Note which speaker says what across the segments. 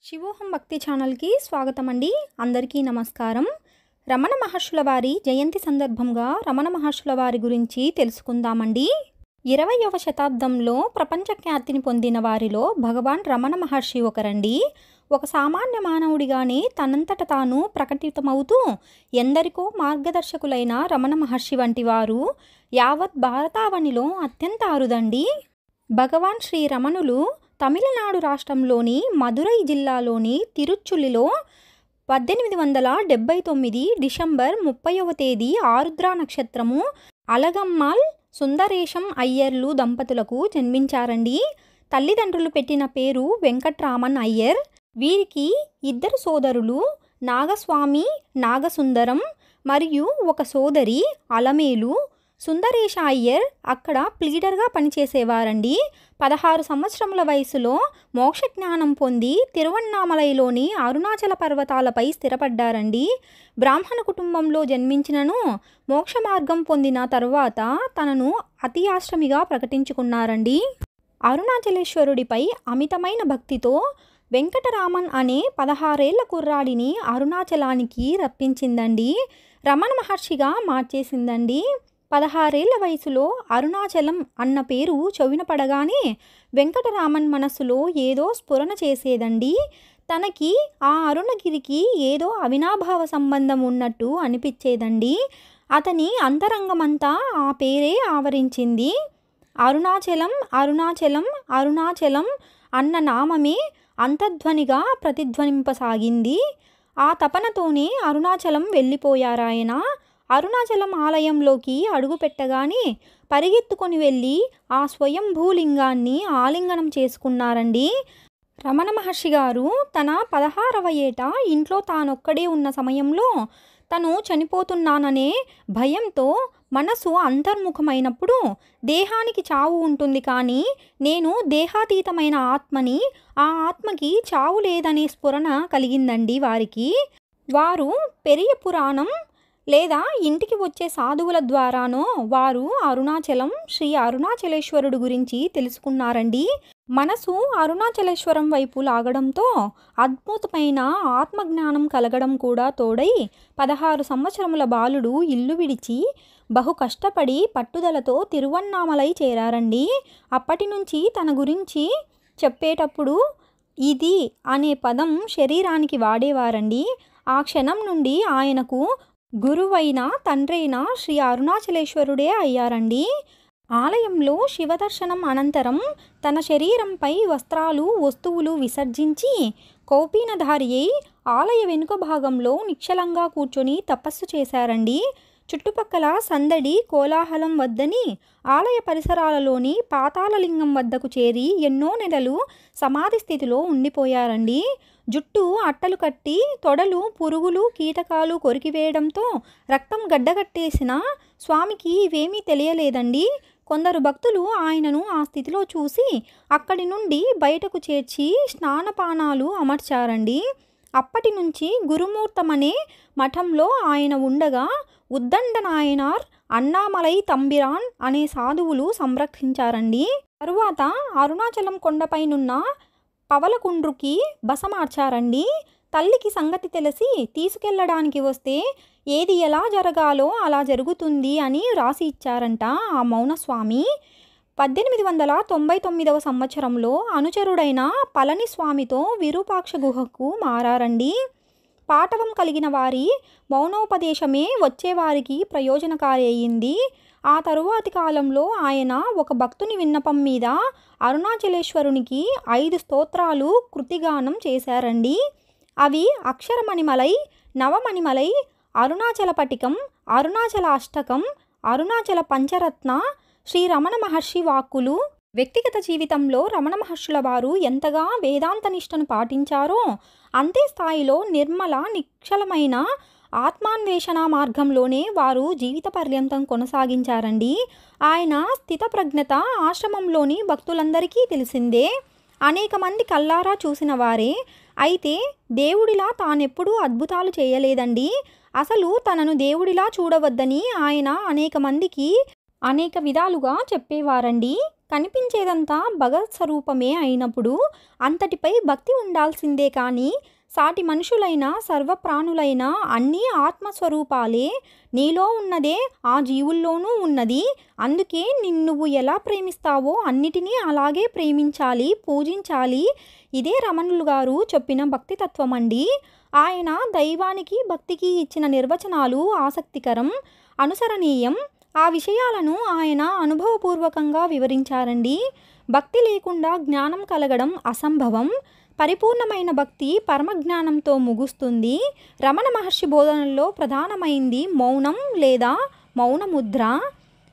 Speaker 1: శివోహం భక్తి ఛానల్కి స్వాగతం అండి. అందరికీ నమస్కారం. రమణ మహర్షుల వారి జయంతి సందర్భంగా రమణ మహర్షుల వారి గురించి తెలుసుకుందామండి. 20వ శతాబ్దంలో ప్రపంచ ఖ్యాతిని పొందిన వారిలో భగవాన్ రమణ మహర్షి ఒకరండి. ఒక సామాన్య మానవుడిగానే తనంతట తాను ప్రకటితమవుతూ ఎందరికో మార్గదర్శకులైన రమణ మహర్షి వంటి వారు యావత్ భారతావనిలో అత్యంత అరుదండి. భగవాన్ శ్రీ రమణులు తమిళనాడు రాష్ట్రంలోని మదురై జిల్లాలోని తిరుచులిలో 1879 డిసెంబర్ 30వ తేదీ ఆరుద్ర నక్షత్రము అలగమ్మాల్ సుందరేశం అయ్యర్లు దంపతులకు జన్మించారండి. తల్లిదండ్రులు పెట్టిన పేరు వెంకట్రామన్ అయ్యర్. వీరికి ఇద్దరు సోదరులు నాగస్వామి, నాగసుందరం మరియు ఒక సోదరి అలమేలు. సుందరేశ అయ్యర్ అక్కడ ప్లీడర్గా పనిచేసేవారండి. 16 సంవత్సరముల వయసులో మోక్షజ్ఞానం పొంది తిరువన్నామలైలోని అరుణాచల పర్వతాలపై స్థిరపడ్డారండి. బ్రాహ్మణ కుటుంబంలో జన్మించినను మోక్ష మార్గం పొందిన తరువాత తనను అతి ఆశ్రమిగా ప్రకటించుకున్నారండి. అరుణాచలేశ్వరుడిపై అమితమైన భక్తితో వెంకటరామన్ అనే 16 ఏళ్ల కుర్రాడిని అరుణాచలానికి రప్పించిందండి. రమణ మహర్షిగా మార్చేసిందండి. 16 ఏళ్ల వయసులో అరుణాచలం అన్న పేరు చెవిన పడగానే వెంకటరామన్ మనస్సులో ఏదో స్ఫురణ చేసేదండి. తనకి ఆ అరుణగిరికి ఏదో అవినాభావ సంబంధం ఉన్నట్టు అనిపించేదండి. అతని అంతరంగమంతా ఆ పేరే ఆవరించింది. అరుణాచలం అరుణాచలం అరుణాచలం అన్న నామమే అంతధ్వనిగా ప్రతిధ్వనింపసాగింది. ఆ తపనతోనే అరుణాచలం వెళ్ళిపోయారాయన. అరుణాచలం ఆలయంలోకి అడుగుపెట్టగానే పరిగెత్తుకొని వెళ్ళి ఆ స్వయంభూలింగాన్ని ఆలింగనం చేసుకున్నారండి. రమణ మహర్షి గారు తన 16వ ఏట ఇంట్లో తానొక్కడే ఉన్న సమయంలో తను చనిపోతున్నాననే భయంతో మనసు అంతర్ముఖమైనప్పుడు దేహానికి చావు ఉంటుంది, కానీ నేను దేహాతీతమైన ఆత్మని, ఆ ఆత్మకి చావు లేదనే స్ఫురణ కలిగిందండి వారికి. వారు పెరియ పురాణం లేదా ఇంటికి వచ్చే సాధువుల ద్వారానో వారు అరుణాచలం శ్రీ అరుణాచలేశ్వరుడు గురించి తెలుసుకున్నారండి. మనసు అరుణాచలేశ్వరం వైపు లాగడంతో అద్భుతమైన ఆత్మజ్ఞానం కలగడం కూడా తోడై 16 సంవత్సరముల బాలుడు ఇల్లు విడిచి బహు కష్టపడి పట్టుదలతో తిరువన్నామలై చేరారండి. అప్పటి నుంచి తన గురించి చెప్పేటప్పుడు ఇది అనే పదం శరీరానికి వాడేవారండి. ఆ క్షణం నుండి ఆయనకు గురువైన తండ్రైన శ్రీ అరుణాచలేశ్వరుడే అయ్యారండి. ఆలయంలో శివదర్శనం అనంతరం తన శరీరంపై వస్త్రాలు, వస్తువులు విసర్జించి కౌపీనధారి అయి ఆలయ వెనుక భాగంలో నిశ్చలంగా కూర్చొని తపస్సు చేశారండి. చుట్టుపక్కల సందడి కోలాహలం వద్దని ఆలయ పరిసరాలలోని పాతాళలింగం వద్దకు చేరి ఎన్నో నెలలు సమాధి స్థితిలో ఉండిపోయారండి. జుట్టు అట్టలు కట్టి తొడలు పురుగులు కీటకాలు కొరికివేయడంతో రక్తం గడ్డగట్టేసిన స్వామికి ఇవేమీ తెలియలేదండి. కొందరు భక్తులు ఆయనను ఆ స్థితిలో చూసి అక్కడి నుండి బయటకు చేర్చి స్నానపానాలు అమర్చారండి. అప్పటి నుంచి గురుమూర్తమనే మఠంలో ఆయన ఉండగా ఉద్దండ నాయనార్, అన్నామలై తంబిరాన్ అనే సాధువులు సంరక్షించారండి. తరువాత అరుణాచలం కొండపైనున్న పవలకుండ్రుకి బస మార్చారండి. తల్లికి సంగతి తెలిసి తీసుకెళ్లడానికి వస్తే ఏది ఎలా జరగాలో అలా జరుగుతుంది అని రాసి ఇచ్చారంట ఆ మౌనస్వామి. 1899వ సంవత్సరంలో అనుచరుడైన పళనిస్వామితో విరూపాక్ష గుహకు మారారండి. పాటవం కలిగిన వారి మౌనోపదేశమే వచ్చేవారికి ప్రయోజనకారి అయ్యింది. ఆ తరువాతి కాలంలో ఆయన ఒక భక్తుని విన్నపం మీద అరుణాచలేశ్వరునికి 5 స్తోత్రాలు కృతిగానం చేశారండి. అవి అక్షరమణిమలై, నవమణిమలై, అరుణాచల పటికం, అరుణాచల అష్టకం, అరుణాచల పంచరత్న, శ్రీ రమణ మహర్షి వాక్కులు. వ్యక్తిగత జీవితంలో రమణ మహర్షుల వారు ఎంతగా వేదాంత నిష్టను పాటించారో అంతే స్థాయిలో నిర్మల నిశ్చలమైన ఆత్మాన్వేషణ మార్గంలోనే వారు జీవిత పర్యంతం కొనసాగించారండి. ఆయన స్థితప్రజ్ఞత ఆశ్రమంలోని భక్తులందరికీ తెలిసిందే. అనేక మంది కల్లారా చూసిన వారే. అయితే దేవుడిలా తానెప్పుడూ అద్భుతాలు చేయలేదండి. అసలు తనను దేవుడిలా చూడవద్దని ఆయన అనేక మందికి అనేక విధాలుగా చెప్పేవారండి. కనిపించేదంతా భగవత్ స్వరూపమే అయినప్పుడు అంతటిపై భక్తి ఉండాల్సిందే కానీ సాటి మనుషులైన సర్వప్రాణులైన అన్నీ ఆత్మస్వరూపాలే. నీలో ఉన్నదే ఆ జీవుల్లోనూ ఉన్నది. అందుకే నువ్వు ఎలా ప్రేమిస్తావో అన్నిటినీ అలాగే ప్రేమించాలి, పూజించాలి. ఇదే రమణులు గారు చెప్పిన భక్తితత్వం అండి. ఆయన దైవానికి భక్తికి ఇచ్చిన నిర్వచనాలు ఆసక్తికరం, అనుసరణీయం. ఆ విషయాలను ఆయన అనుభవపూర్వకంగా వివరించారండి. భక్తి లేకుండా జ్ఞానం కలగడం అసంభవం. పరిపూర్ణమైన భక్తి పరమజ్ఞానంతో ముగుస్తుంది. రమణ మహర్షి బోధనల్లో ప్రధానమైంది మౌనం లేదా మౌనముద్ర.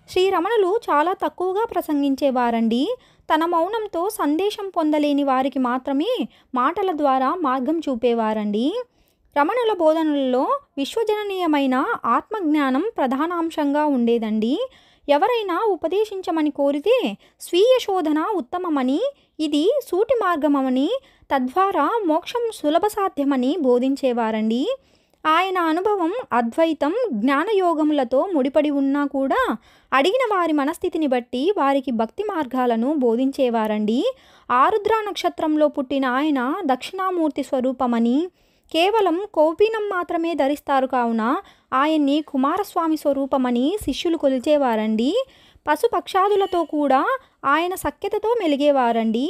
Speaker 1: శ్రీ రమణులు చాలా తక్కువగా ప్రసంగించేవారండి. తన మౌనంతో సందేశం పొందలేని వారికి మాత్రమే మాటల ద్వారా మార్గం చూపేవారండి. రమణుల బోధనలలో విశ్వజననీయమైన ఆత్మజ్ఞానం ప్రధానాంశంగా ఉండేదండి. ఎవరైనా ఉపదేశించమని కోరితే స్వీయ శోధన ఉత్తమమని, ఇది సూటి మార్గమని, తద్వారా మోక్షం సులభ సాధ్యమని బోధించేవారండి. ఆయన అనుభవం అద్వైతం, జ్ఞానయోగములతో ముడిపడి ఉన్నా కూడా అడిగిన వారి మనస్థితిని బట్టి వారికి భక్తి మార్గాలను బోధించేవారండి. ఆరుద్ర నక్షత్రంలో పుట్టిన ఆయన దక్షిణామూర్తి స్వరూపమని, కేవలం కౌపీనం మాత్రమే ధరిస్తారు కావున ఆయన్ని కుమారస్వామి స్వరూపమని శిష్యులు కొలిచేవారండి. పశుపక్షాదులతో కూడా ఆయన సఖ్యతతో మెలిగేవారండి.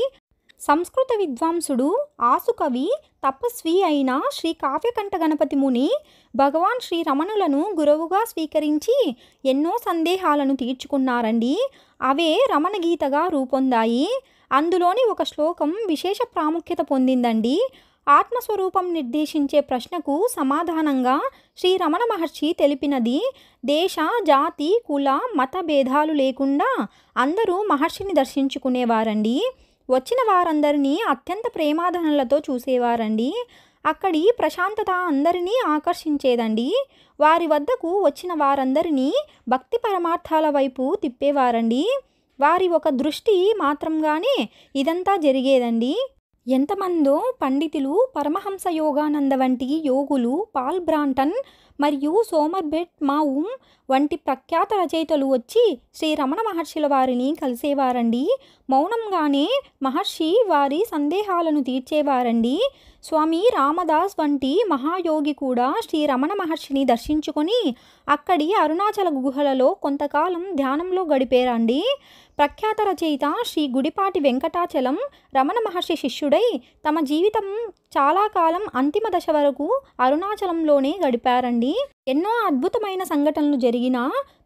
Speaker 1: సంస్కృత విద్వాంసుడు, ఆసుకవి, తపస్వి అయిన శ్రీ కావ్యకంఠ గణపతి ముని భగవాన్ శ్రీ రమణులను గురువుగా స్వీకరించి ఎన్నో సందేహాలను తీర్చుకున్నారండి. అవే రమణగీతగా రూపొందాయి. అందులోని ఒక శ్లోకం విశేష ప్రాముఖ్యత పొందిందండి. ఆత్మస్వరూపం నిర్దేశించే ప్రశ్నకు సమాధానంగా శ్రీ రమణ మహర్షి తెలిపినది, దేశ, జాతి, కుల, మత భేదాలు లేకుండా అందరూ మహర్షిని దర్శించుకునేవారండి. వచ్చిన వారందరినీ అత్యంత ప్రేమాదనలతో చూసేవారండి. అక్కడి ప్రశాంతత అందరినీ ఆకర్షించేదండి. వారి వద్దకు వచ్చిన వారందరినీ భక్తి పరమార్థాల వైపు తిప్పేవారండి. వారి ఒక దృష్టి మాత్రంగానే ఇదంతా జరిగేదండి. ఎంతమందో పండితులు, పరమహంస యోగానంద వంటి యోగులు, పాల్ బ్రాంటన్ మరియు సోమర్బెట్ మావుమ్ వంటి ప్రఖ్యాత రచయితలు వచ్చి శ్రీ రమణ మహర్షుల వారిని కలిసేవారండి. మౌనంగానే మహర్షి వారి సందేహాలను తీర్చేవారండి. స్వామి రామదాస్ వంటి మహాయోగి కూడా శ్రీ రమణ మహర్షిని దర్శించుకొని అక్కడి అరుణాచల గుహలలో కొంతకాలం ధ్యానంలో గడిపేరండి. ప్రఖ్యాత రచయిత శ్రీ గుడిపాటి వెంకటాచలం రమణ మహర్షి శిష్యుడై తమ జీవితం చాలా కాలం అంతిమ దశ వరకు అరుణాచలంలోనే గడిపారండి. ఎన్నో అద్భుతమైన సంఘటనలు జరిగినా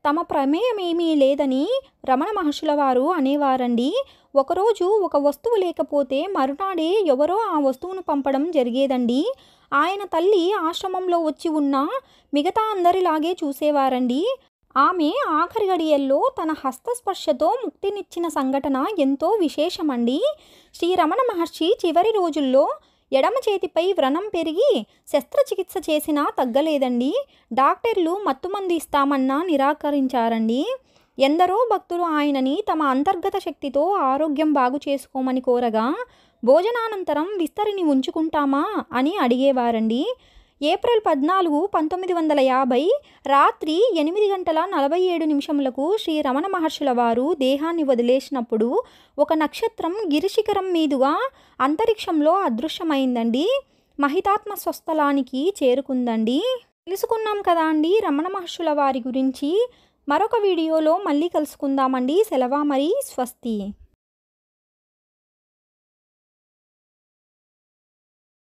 Speaker 1: తమ ప్రమేయమేమీ లేదని రమణ మహర్షుల వారు అనేవారండి. ఒకరోజు ఒక వస్తువు లేకపోతే మరునాడే ఎవరో ఆ వస్తువును పంపడం జరిగేదండి. ఆయన తల్లి ఆశ్రమంలో వచ్చి ఉన్న మిగతా అందరిలాగే చూసేవారండి. ఆమె ఆఖరి గడియల్లో తన హస్తస్పర్శతో ముక్తినిచ్చిన సంఘటన ఎంతో విశేషమండి. శ్రీ రమణ మహర్షి చివరి రోజుల్లో ఎడమ చేతిపై వ్రణం పెరిగి శస్త్రచికిత్స చేసినా తగ్గలేదండి. డాక్టర్లు మత్తుమందు ఇస్తామన్నా నిరాకరించారండి. ఎందరో భక్తులు ఆయనని తమ అంతర్గత శక్తితో ఆరోగ్యం బాగు చేసుకోమని కోరగా భోజనానంతరం విస్తరిని ఉంచుకుంటామా అని అడిగేవారండి. ఏప్రిల్ 14, 1950 రాత్రి 8:47 శ్రీ రమణ మహర్షుల వారు దేహాన్ని వదిలేసినప్పుడు ఒక నక్షత్రం గిరిశిఖరం మీదుగా అంతరిక్షంలో అదృశ్యమైందండి. మహితాత్మ స్వస్థలానికి చేరుకుందండి. తెలుసుకున్నాం కదా అండి రమణ మహర్షుల వారి గురించి. మరొక వీడియోలో మళ్ళీ కలుసుకుందామండి. సెలవు మరి, స్వస్తి.